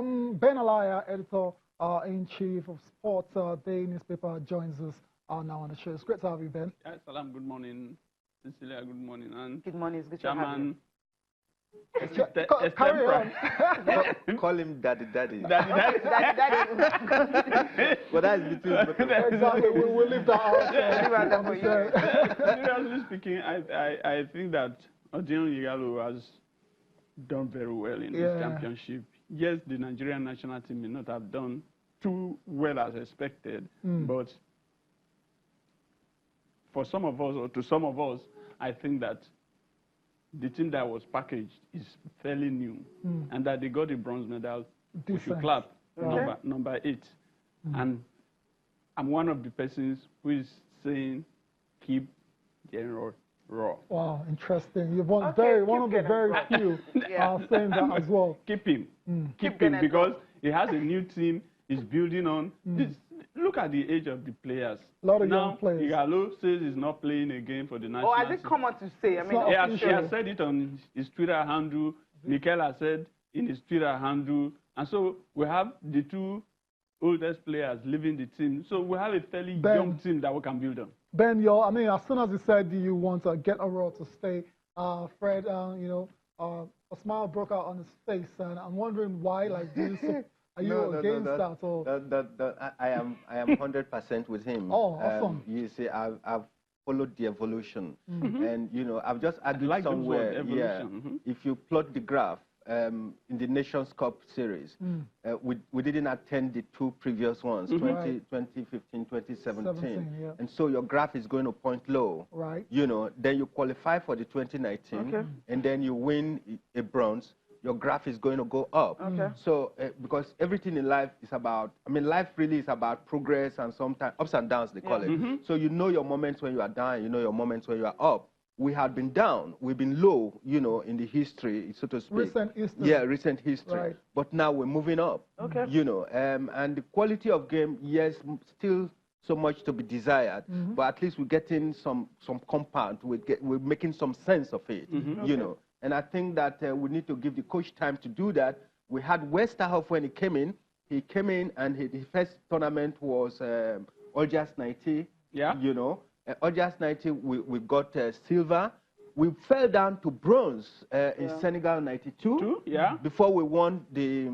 Ben Alaya, editor-in-chief of Sports Day newspaper, joins us now on the show. It's great to have you, Ben. Yes, Salam, good morning. Cecilia, good morning. And good morning. It's good Chairman, carry on. Call him Daddy. Daddy. Well, that's between exactly. We'll leave that out. Seriously speaking, I think that Odion Igalo has done very well in this championship. Yes, the Nigerian national team may not have done too well as expected, but for some of us, or to some of us, I think that the team that was packaged is fairly new, and that they got the bronze medal. We should clap. Number 8. And I'm one of the persons who is saying keep General Raw. Wow, interesting. You've one of the very few saying that as well. Keep him. Keep him because he has a new team. He's building on. Look at the age of the players. A lot of now, young players. Igalo says he's not playing again for the national team. Oh, has it come on to say? I mean, he has said it on his Twitter handle. Mikel has said in his Twitter handle. And so we have the 2 oldest players leaving the team. So we have a fairly young team that we can build on. Ben, as soon as you said you want to get a role to stay, Fred, a smile broke out on his face, and I'm wondering why. Like, are you against that? Or I am 100% with him. Oh, awesome. You see, I've followed the evolution, and I've just argued somewhere. If you plot the graph in the Nations Cup series, we didn't attend the 2 previous ones, 2015, 2017, and so your graph is going to point low. Right. Then you qualify for the 2019, and then you win a bronze. Your graph is going to go up. So, because everything in life is about, life really is about progress and sometimes ups and downs, they call it. So you know your moments when you are down, you know your moments when you are up. We had been down, we've been low, in the history, so to speak. Recent history. Yeah, recent history. Right. But now we're moving up. And the quality of game, yes, still so much to be desired, but at least we're getting some compound, we're making some sense of it, And I think that we need to give the coach time to do that. We had Westerhoff when he came in. He came in and his first tournament was Algiers 90. Yeah. Algiers 90, we got silver. We fell down to bronze in Senegal 92. Before we won the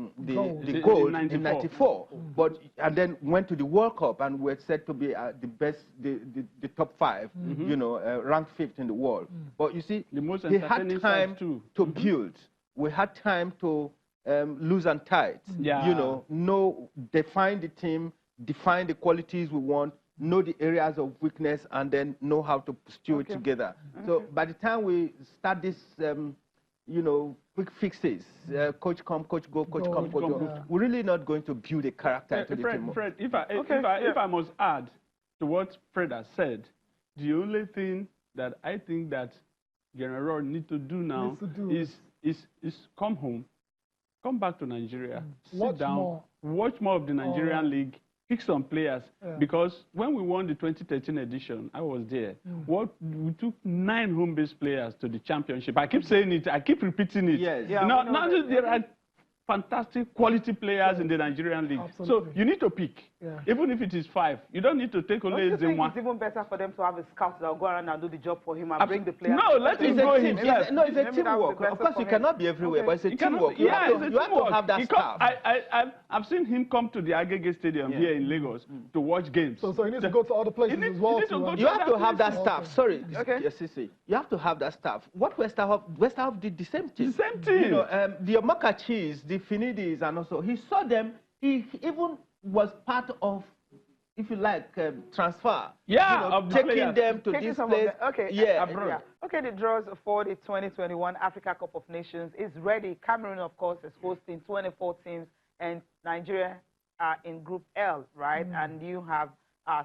gold in 94. And then went to the World Cup and we're said to be the best, the top 5, ranked 5th in the world. But you see, he had time to build. We had time to lose and tight. Define the team, define the qualities we want, know the areas of weakness, and then know how to stew it together. So by the time we start this, quick fixes, coach come, coach go, coach come, coach go, we're really not going to build a character into the team. Fred, if I must add to what Fred has said, the only thing that I think that General need to do now is come home, come back to Nigeria, sit down, watch more of the Nigerian league, pick some players, because when we won the 2013 edition, I was there. We took 9 home-based players to the championship. I keep saying it, I keep repeating it. Yes. Not just there are fantastic quality players in the Nigerian league. So you need to pick, even if it is 5. You don't need to take only one. It's even better for them to have a scout that will go around and do the job for him and bring the players. No, let him go himself. It's a teamwork. Of course, you cannot be everywhere, but it's a teamwork. You have to have that staff. I've seen him come to the Agege Stadium here in Lagos to watch games. So he needs to go to other places as well. You have to have that staff. Sorry, Sisi. You have to have that staff. What Westerhoff did the same thing. The same thing. The Omakachis, the Finidis, and also he saw them. He even was part of, if you like, transfer. Of the taking players. Them to this place. Abroad. The draws for the 2021 Africa Cup of Nations is ready. Cameroon, of course, is hosting 24 teams, and Nigeria are in Group L, right? And you have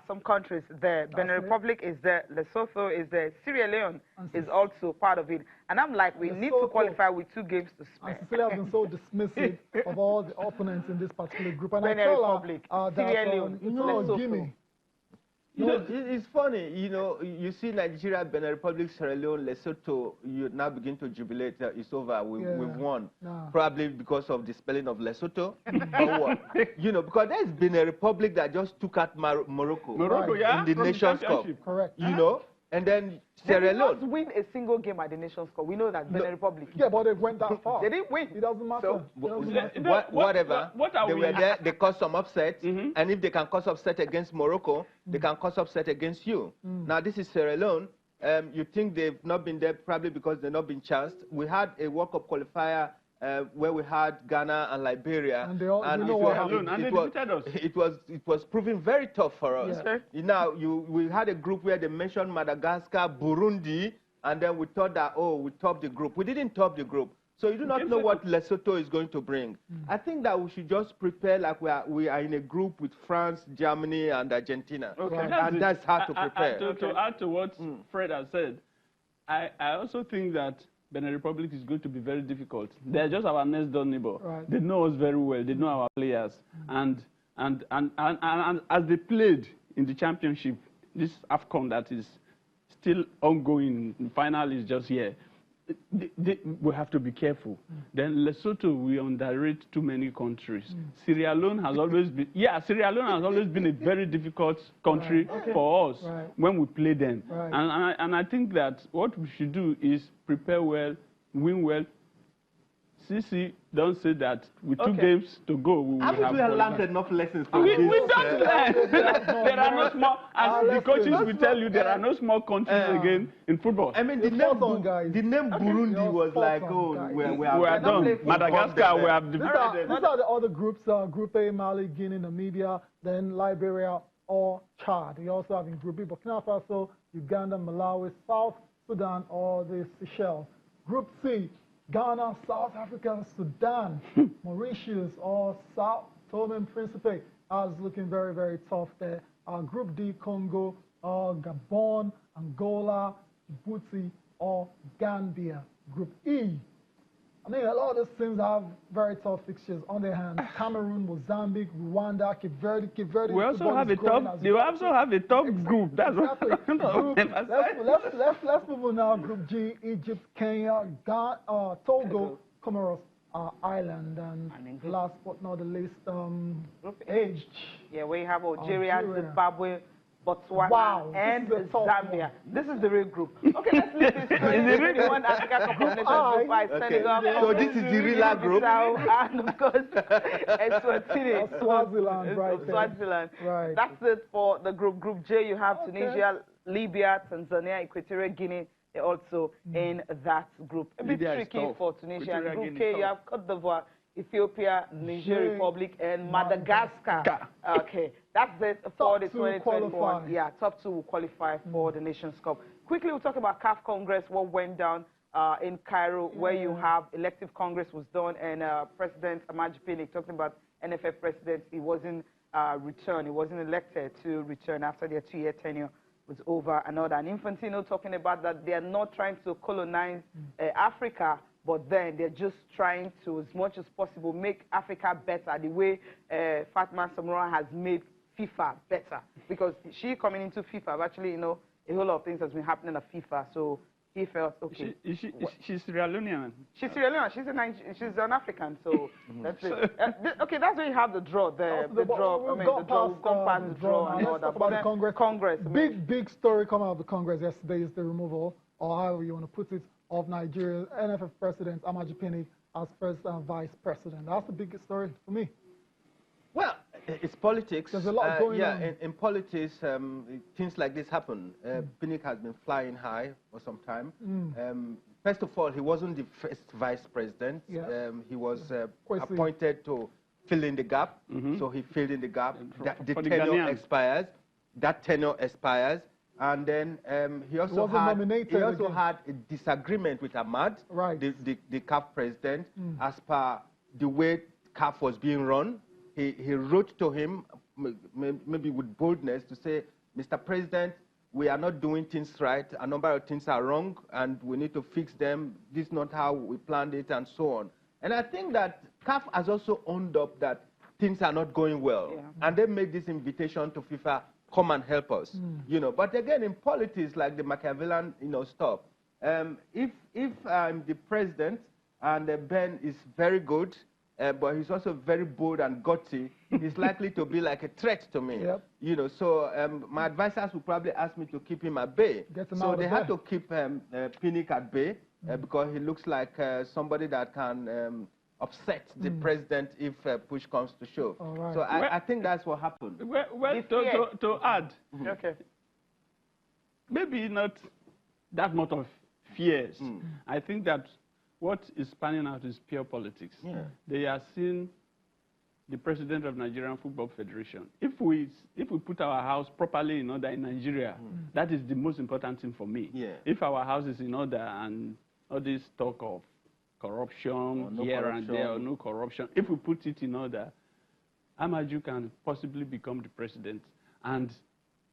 some countries there. Benin Republic is there. Lesotho is there. Sierra Leone is also part of it. And I'm like, we need to qualify with 2 games to spare. And Cecilia has been so dismissive of all the opponents in this particular group. And Benin Republic, Sierra Leone, Guinea. It's funny, you know, you see Nigeria, Benin Republic, Sierra Leone, Lesotho, you now begin to jubilate, it's over, we've won. Probably because of the spelling of Lesotho, or what? You know, because there's been a republic that just took out Morocco in the Nations Cup. Correct. You know? And then Sierra Leone. They did not win a single game at the Nations Cup. We know that Benin Republic. Yeah, but they went that far. They didn't win. It doesn't matter. So, whatever. They were there. They caused some upset. And if they can cause upset against Morocco, they can cause upset against you. Now, this is Sierra Leone. You think they've not been there probably because they've not been chanced. We had a World Cup qualifier where we had Ghana and Liberia, and it was proving very tough for us. Yeah. Now we had a group where they mentioned Madagascar, Burundi, and then we thought that we topped the group. We didn't top the group, so you do not know what Lesotho is going to bring. I think that we should just prepare like we are in a group with France, Germany, and Argentina. Okay, and that's how to prepare. To add to what Fred has said, I also think that Benin Republic is going to be very difficult. They're just our next door neighbor. Right. They know us very well. They know our players. And as they played in the championship, this AFCON that is still ongoing, the final is just here, we have to be careful. Then Lesotho, we underrate too many countries. Sierra Leone has always been, Sierra Leone has always been a very difficult country for us when we play them. And I think that what we should do is prepare well, win well. CC don't say that with 2 games to go, we will have. Haven't we learned enough lessons from this? We don't learn. There are no small, as the coaches will tell you, there are no small countries again in football. I mean, the name Burundi was like, we are done. Madagascar, we have defeated. These are the other groups, Group A, Mali, Guinea, Namibia, then Liberia or Chad. You also have in Group B, Burkina Faso, Uganda, Malawi, South Sudan, or the Seychelles. Group C, Ghana, South Africa, Sudan, Mauritius, or Sao Tome and Principe. Is looking very, very tough there. Group D, Congo, Gabon, Angola, Djibouti, or Gambia. Group E, I mean, a lot of these teams have very tough fixtures on their hands. Cameroon, Mozambique, Rwanda, Cape Verde. We also have a top. They also have a top group. That's exactly. Let's move on now. Group G: Egypt, Kenya, Ghana, Togo, Comoros, Ireland, and last but not the least, Group H. Yeah, we have Algeria, Zimbabwe, Botswana, and Zambia. This is the real group. Okay, let's leave this. The one Africa Cup of Nations group by Senegal. So this is the real group. And of course, Eswatini. Swaziland, right there. Swaziland. Right. That's it for the group. Group J, you have Tunisia, Libya, Tanzania, Equatorial Guinea. They're also in that group. A bit tricky for Tunisia. And Group K, you have Cote d'Ivoire, Ethiopia, Niger Republic, and Madagascar. Okay, that's it for the 2021. Yeah, top 2 will qualify for the Nations Cup. Quickly, we'll talk about CAF Congress, what went down in Cairo, where you have elective Congress was done, and President Amaju Pinnick talking about NFF president. He wasn't returned. He wasn't elected to return after their 2-year tenure was over and all that. And Infantino talking about that they are not trying to colonize Africa, but then they're just trying to, as much as possible, make Africa better, the way Fatma Samora has made FIFA better. Because she coming into FIFA, actually, you know, a whole lot of things has been happening at FIFA, so he felt, okay. She's Sierra Leonean. She's Sierra Leonean. She's an African, so that's it. Okay, that's where you have the draw, the draw. We've gone past the draw and all that. But the Congress. Big story coming out of the Congress yesterday is the removal, or however you want to put it, of Nigeria's NFF president, Amaju Pinnick, as first vice president. That's the biggest story for me. Well, it's politics. There's a lot going on. In politics, things like this happen. Pinnick has been flying high for some time. First of all, he wasn't the first vice president. He was appointed to fill in the gap. So he filled in the gap. The tenure expires. That tenure expires. And then he also had a disagreement with Ahmad, the CAF president, as per the way CAF was being run. He wrote to him, maybe with boldness, to say, Mr. President, we are not doing things right. A number of things are wrong, and we need to fix them. This is not how we planned it, and so on. And I think that CAF has also owned up that things are not going well. And they made this invitation to FIFA come and help us, you know. But again, in politics, like the Machiavellian, you know, stuff, if I'm the president and Ben is very good, but he's also very bold and gutsy, he's likely to be like a threat to me. Yep. You know, so my advisors would probably ask me to keep him at bay. So they had to keep Pinnick at bay because he looks like somebody that can upset the president if push comes to shove. Right. So I think that's what happened. Well, to add, okay, maybe not that much of fears. I think that what is panning out is pure politics. Yeah. They are seeing the president of Nigerian Football Federation. If we put our house properly in order in Nigeria, that is the most important thing for me. Yeah. If our house is in order and all this talk of corruption and there or no corruption, if we put it in order, Amaju can possibly become the president. And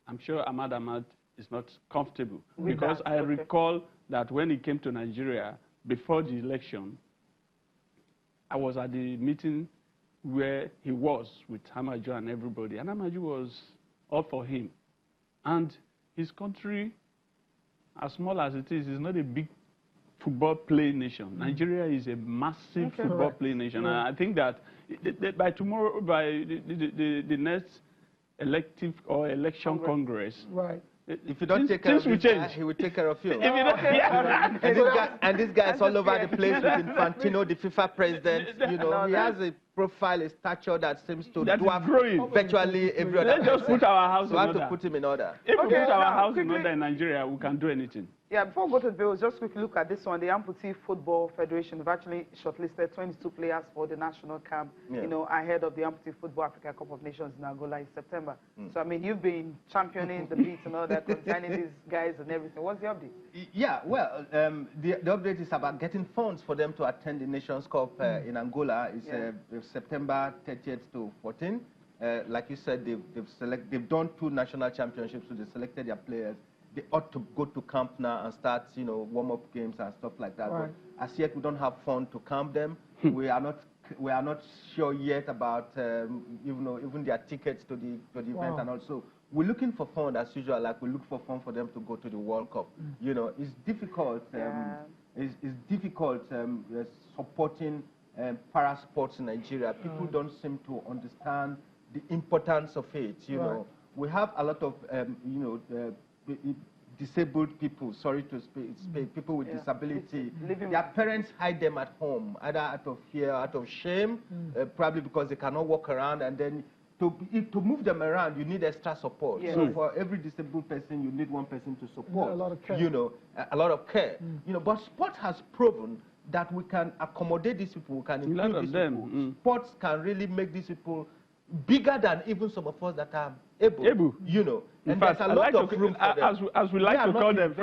I'm sure Ahmad is not comfortable because I recall that when he came to Nigeria, before the election, I was at the meeting where he was with Amaju and everybody, and Amaju was all for him. And his country, as small as it is not a big football playing nation. Nigeria is a massive football playing nation. And I think that by tomorrow, by the next elective or election Congress, if you don't take care of him, he will take care of you. And this guy is all over the place with Infantino, the FIFA president. You know, he has a profile, a stature that seems to dwarf virtually every other. Let's just put our house in order. We have to put him in order. If we put our house in order in Nigeria, we can do anything. Yeah, before we go to the bills, just quickly look at this one. The Amputee Football Federation have actually shortlisted 22 players for the national camp, you know, ahead of the Amputee Football Africa Cup of Nations in Angola in September. So, I mean, you've been championing the beats and all that, concerning these guys and everything. What's the update? Yeah, well, the update is about getting funds for them to attend the Nations Cup in Angola. It's September 30th to 14th. Like you said, they've done 2 national championships, so they selected their players. They ought to go to camp now and start, you know, warm-up games and stuff like that. Right. But as yet, we don't have fund to camp them. We are not sure yet about, even their tickets to the event, and also we're looking for fund as usual. Like we look for fund for them to go to the World Cup. You know, it's difficult. It's difficult supporting para sports in Nigeria. People don't seem to understand the importance of it. You know, we have a lot of disabled people, sorry to speak, people with disability. Their parents hide them at home, either out of fear, out of shame, probably because they cannot walk around, and then to move them around, you need extra support. So for every disabled person, you need one person to support. A lot of care. You know, a lot of care. You know, but sport has proven that we can accommodate these people, we can include these people. Sports can really make these people bigger than even some of us that are able. You know. In fact, there's a lot of room for them. As we like to call them,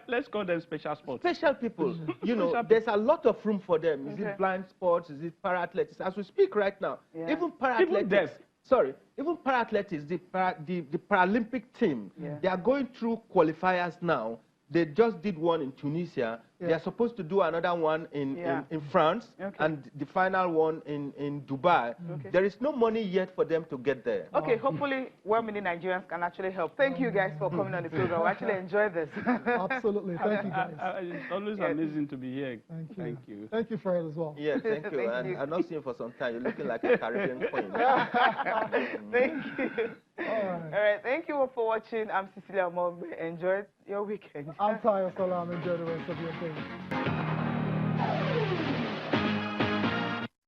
let's call them special sports. Special people. You know, there's a lot of room for them. Is it blind sports? Is it para-athletics? As we speak right now, even para-athletics, even para-athletics, the Paralympic team, they are going through qualifiers now. They just did one in Tunisia. They are supposed to do another one in France, and the final one in Dubai. There is no money yet for them to get there. Okay, hopefully well-meaning Nigerians can actually help. Thank you guys for coming on the program. I actually enjoyed this. Absolutely. Thank you guys. It's always amazing to be here. Thank you. Thank you, Fred, as well. Yeah, thank you. I've not seen you for some time. You're looking like a Caribbean queen. Thank you. All right. Thank you all for watching. I'm Cecilia Mombe. Enjoy your weekend. I'm Tayo Salam. Enjoy the rest of your day.